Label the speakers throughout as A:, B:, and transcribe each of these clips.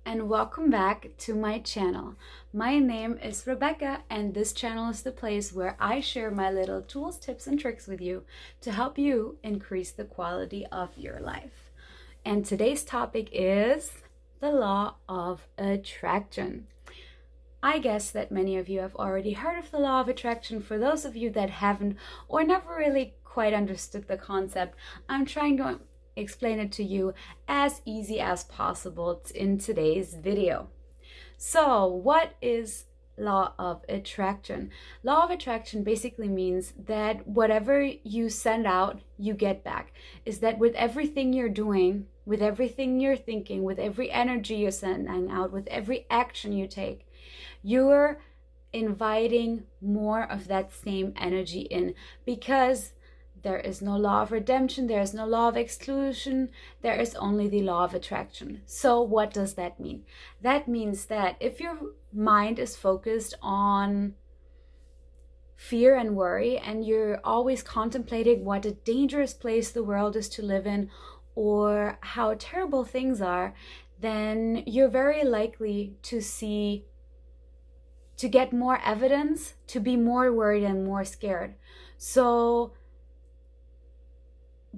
A: and welcome back to my channel. My name is Rebecca, and this channel is the place where I share my little tools, tips, and tricks with you to help you increase the quality of your life. And today's topic is the law of attraction. I guess that many of you have already heard of the law of attraction. For those of you that haven't or never really quite understood the concept, I'm trying to explain it to you as easy as possible in today's video. So what is law of attraction? Law of attraction basically means that whatever you send out, you get back. Is that with everything you're doing, with everything you're thinking, with every energy you're sending out, with every action you take, you're inviting more of that same energy in, because there is no law of redemption, there is no law of exclusion, there is only the law of attraction. So what does that mean? That means that if your mind is focused on fear and worry, and you're always contemplating what a dangerous place the world is to live in, or how terrible things are, then you're very likely to get more evidence to be more worried and more scared.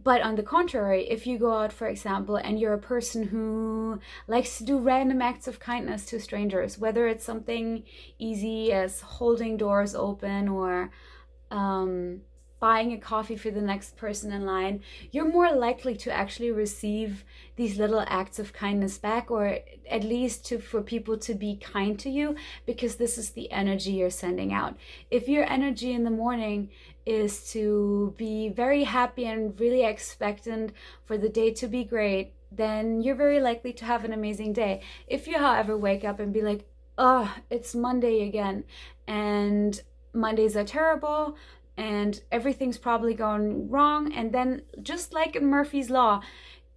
A: But on the contrary, if you go out, for example, and you're a person who likes to do random acts of kindness to strangers, whether it's something easy as holding doors open or buying a coffee for the next person in line, you're more likely to actually receive these little acts of kindness back, or at least for people to be kind to you, because this is the energy you're sending out. If your energy in the morning is to be very happy and really expectant for the day to be great, then you're very likely to have an amazing day. If you, however, wake up and be like, oh, it's Monday again, and Mondays are terrible, and everything's probably going wrong, and then just like in Murphy's Law,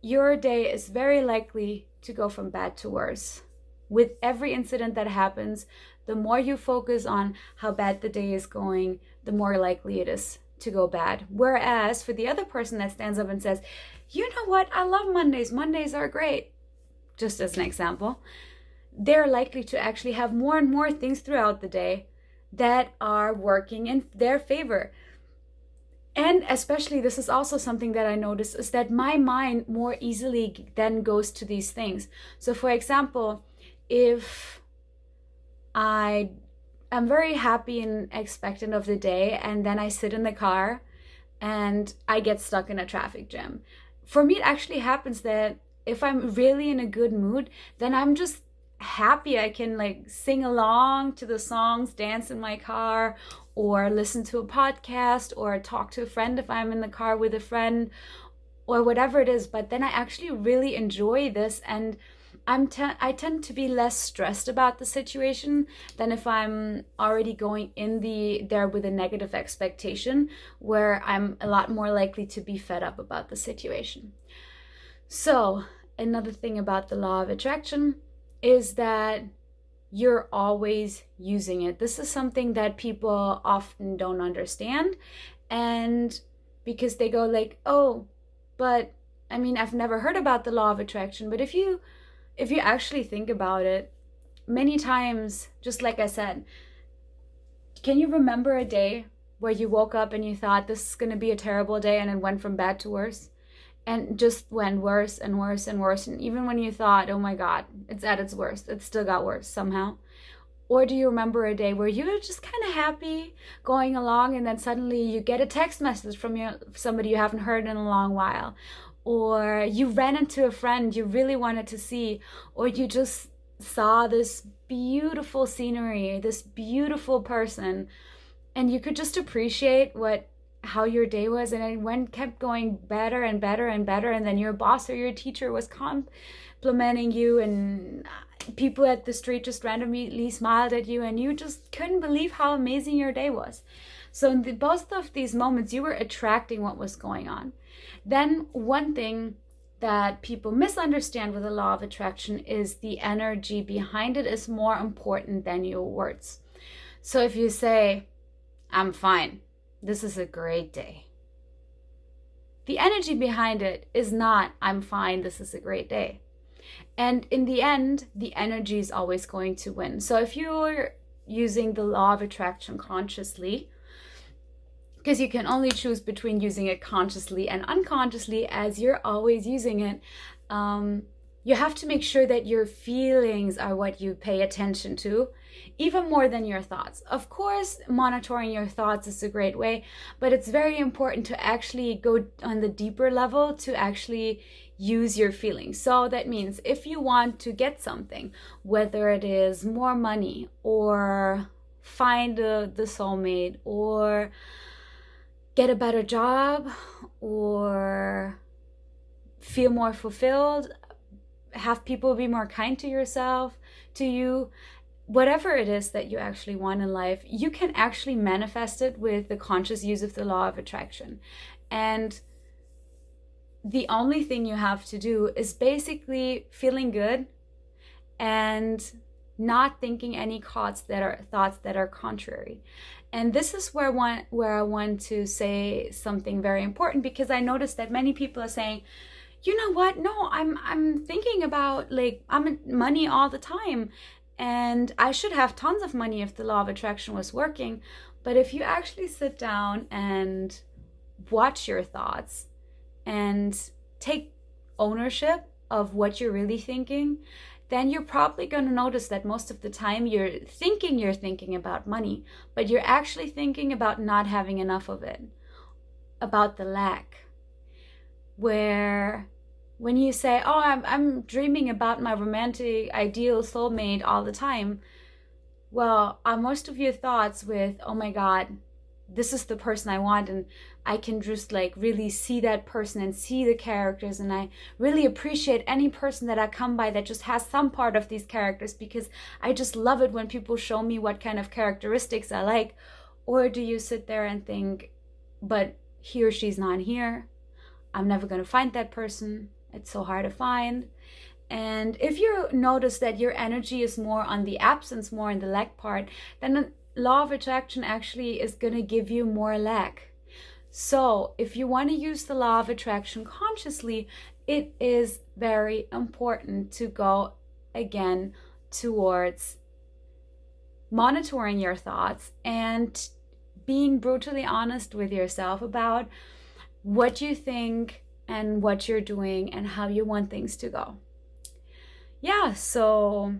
A: your day is very likely to go from bad to worse. With every incident that happens, the more you focus on how bad the day is going, the more likely it is to go bad. Whereas for the other person that stands up and says, you know what, I love Mondays, Mondays are great, just as an example, they're likely to actually have more and more things throughout the day that are working in their favor. And especially, this is also something that I noticed, is that my mind more easily then goes to these things. So for example, if I am very happy and expectant of the day, and then I sit in the car and I get stuck in a traffic jam. For me, it actually happens that if I'm really in a good mood, then I'm just happy. I can like sing along to the songs, dance in my car, or listen to a podcast, or talk to a friend if I'm in the car with a friend, or whatever it is. But then I actually really enjoy this, and I tend to be less stressed about the situation than if I'm already going in there with a negative expectation, where I'm a lot more likely to be fed up about the situation. So another thing about the law of attraction is that you're always using it. This is something that people often don't understand, and because they go like, oh, but I mean, I've never heard about the law of attraction. But if you actually think about it, many times, just like I said, can you remember a day where you woke up and you thought this is going to be a terrible day, and it went from bad to worse? And just went worse and worse and worse. And even when you thought, oh my God, it's at its worst, it still got worse somehow. Or do you remember a day where you were just kind of happy going along, and then suddenly you get a text message from somebody you haven't heard in a long while? Or you ran into a friend you really wanted to see, or you just saw this beautiful scenery, this beautiful person, and you could just appreciate how your day was, and it kept going better and better and better, and then your boss or your teacher was complimenting you, and people at the street just randomly smiled at you, and you just couldn't believe how amazing your day was. So in both of these moments, you were attracting what was going on. Then one thing that people misunderstand with the law of attraction is the energy behind it is more important than your words. So if you say, I'm fine, this is a great day, the energy behind it is not, I'm fine, this is a great day. And in the end, the energy is always going to win. So if you're using the law of attraction consciously, because you can only choose between using it consciously and unconsciously, as you're always using it, you have to make sure that your feelings are what you pay attention to, even more than your thoughts. Of course, monitoring your thoughts is a great way, but it's very important to actually go on the deeper level to actually use your feelings. So that means if you want to get something, whether it is more money or find the soulmate or get a better job or feel more fulfilled, have people be more kind to yourself, to you, whatever it is that you actually want in life, you can actually manifest it with the conscious use of the law of attraction. And the only thing you have to do is basically feeling good and not thinking any thoughts that are contrary. And this is where I want to say something very important, because I noticed that many people are saying, you know what? No, I'm thinking about, like, I'm money all the time, and I should have tons of money if the law of attraction was working. But if you actually sit down and watch your thoughts and take ownership of what you're really thinking, then you're probably going to notice that most of the time you're thinking about money, but you're actually thinking about not having enough of it, about the lack. Where when you say, oh, I'm dreaming about my romantic ideal soulmate all the time, well, are most of your thoughts with, oh my God, this is the person I want, and I can just like really see that person and see the characters, and I really appreciate any person that I come by that just has some part of these characters, because I just love it when people show me what kind of characteristics I like? Or do you sit there and think, but he or she's not here, I'm never going to find that person, it's so hard to find? And if you notice that your energy is more on the absence, more in the lack part, then the law of attraction actually is going to give you more lack. So if you want to use the law of attraction consciously, it is very important to go again towards monitoring your thoughts and being brutally honest with yourself about what you think and what you're doing and how you want things to go. Yeah, so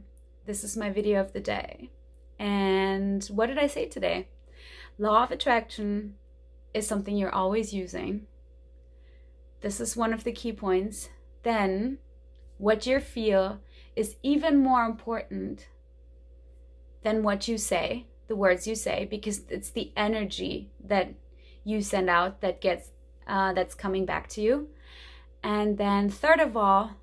A: this is my video of the day. And what did I say today? Law of attraction is something you're always using. This is one of the key points. Then what you feel is even more important than what you say, the words you say, because it's the energy that you send out that gets that's coming back to you. And then third of all,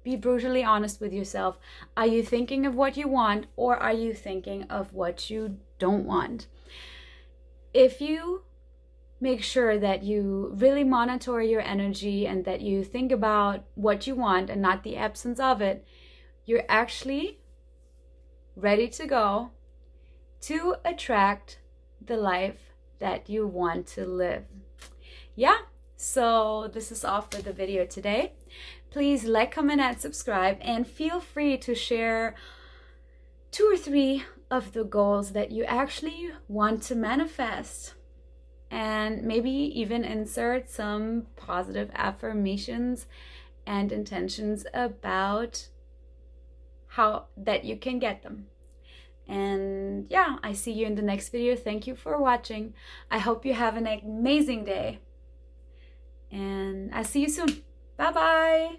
A: be brutally honest with yourself. Are you thinking of what you want, or are you thinking of what you don't want? If you make sure that you really monitor your energy and that you think about what you want and not the absence of it, you're actually ready to go to attract the life that you want to live. Yeah, so this is all for the video today. Please like, comment, and subscribe, and feel free to share 2 or 3 of the goals that you actually want to manifest, and maybe even insert some positive affirmations and intentions about how that you can get them. And yeah, I see you in the next video. Thank you for watching. I hope you have an amazing day, and I'll see you soon. Bye bye.